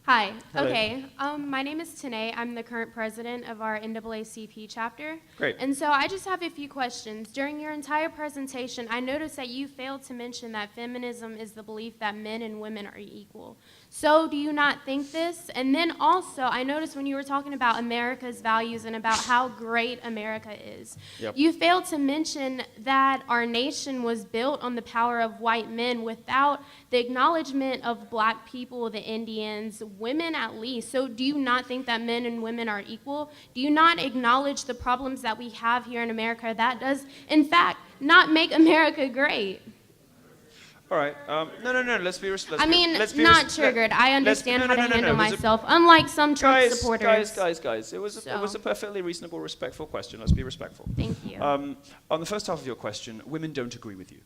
Hi. Hello. Okay. My name is Tanae. I'm the current president of our NAACP chapter. Great. And so I just have a few questions. During your entire presentation, I noticed that you failed to mention that feminism is the belief that men and women are equal. So do you not think this? And then also, I noticed when you were talking about America's values and about how great America is, Yep. you failed to mention that our nation was built on the power of white men without the acknowledgement of black people, the Indians, women at least. So do you not think that men and women are equal? Do you not acknowledge the problems that we have here in America that does, in fact, not make America great? All right. No. Let's be I mean, not triggered. I understand how to handle myself, unlike some Trump supporters. Guys. It was a perfectly reasonable, respectful question. Let's be respectful. Thank you. On the first half of your question, women don't agree with you.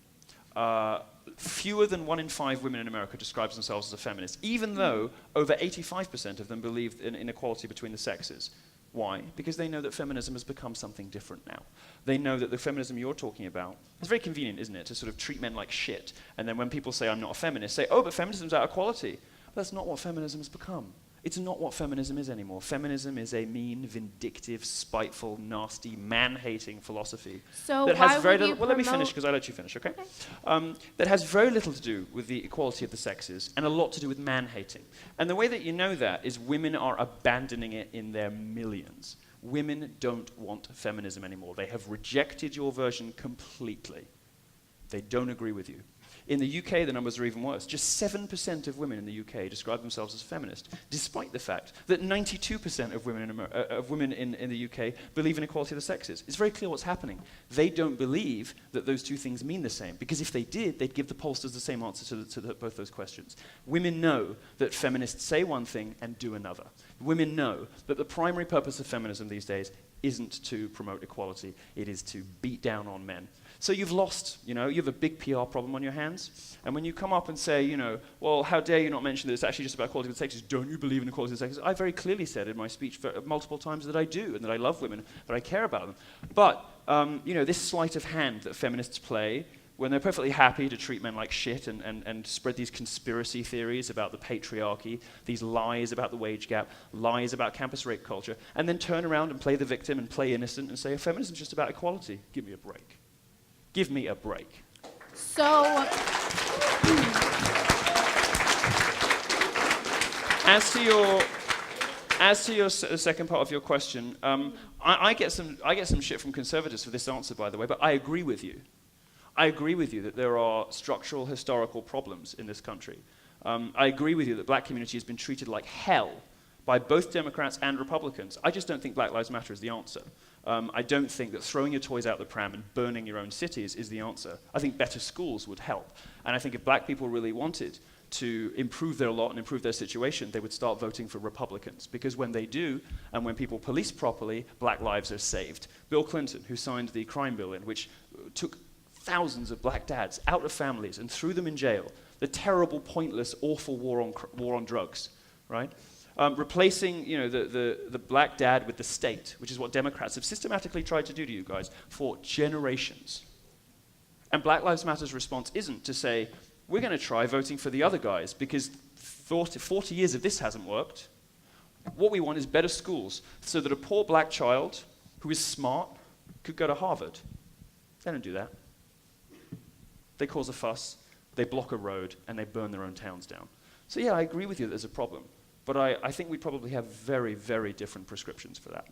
Fewer than 1 in 5 women in America describes themselves as a feminist, even though over 85% of them believe in inequality between the sexes. Why? Because they know that feminism has become something different now. They know that the feminism you're talking about, it's very convenient, isn't it, to sort of treat men like shit, and then when people say, I'm not a feminist, say, oh, but feminism's out of quality. But that's not what feminism has become. It's not what feminism is anymore. Feminism is a mean, vindictive, spiteful, nasty, man-hating philosophy. So that why has very would you little, well, let me promote- finish, because I let you finish, okay? That has very little to do with the equality of the sexes, and a lot to do with man-hating. And the way that you know that is women are abandoning it in their millions. Women don't want feminism anymore. They have rejected your version completely. They don't agree with you. In the UK, the numbers are even worse. Just 7% of women in the UK describe themselves as feminist, despite the fact that 92% of women in the UK believe in equality of the sexes. It's very clear what's happening. They don't believe that those two things mean the same, because if they did, they'd give the pollsters the same answer to both those questions. Women know that feminists say one thing and do another. Women know that the primary purpose of feminism these days isn't to promote equality, it is to beat down on men. So you've lost, you have a big PR problem on your hands, and when you come up and say, well, how dare you not mention that it's actually just about equality of the sexes, don't you believe in equality of the sexes? I very clearly said in my speech multiple times that I do, and that I love women, that I care about them. But, this sleight of hand that feminists play, when they're perfectly happy to treat men like shit and spread these conspiracy theories about the patriarchy, these lies about the wage gap, lies about campus rape culture, and then turn around and play the victim and play innocent and say, feminism's just about equality. Give me a break. Give me a break. So, as to your second part of your question, I get some shit from conservatives for this answer, by the way, but I agree with you. I agree with you that there are structural historical problems in this country. I agree with you that the black community has been treated like hell by both Democrats and Republicans. I just don't think Black Lives Matter is the answer. I don't think that throwing your toys out the pram and burning your own cities is the answer. I think better schools would help. And I think if black people really wanted to improve their lot and improve their situation, they would start voting for Republicans. Because when they do, and when people police properly, black lives are saved. Bill Clinton, who signed the crime bill in which took thousands of black dads out of families and threw them in jail, the terrible, pointless, awful war on drugs, right? Replacing, the black dad with the state, which is what Democrats have systematically tried to do to you guys for generations. And Black Lives Matter's response isn't to say, we're going to try voting for the other guys because 40 years of this hasn't worked. What we want is better schools so that a poor black child who is smart could go to Harvard. They don't do that. They cause a fuss, they block a road, and they burn their own towns down. So yeah, I agree with you that there's a problem. But I think we probably have very, very different prescriptions for that.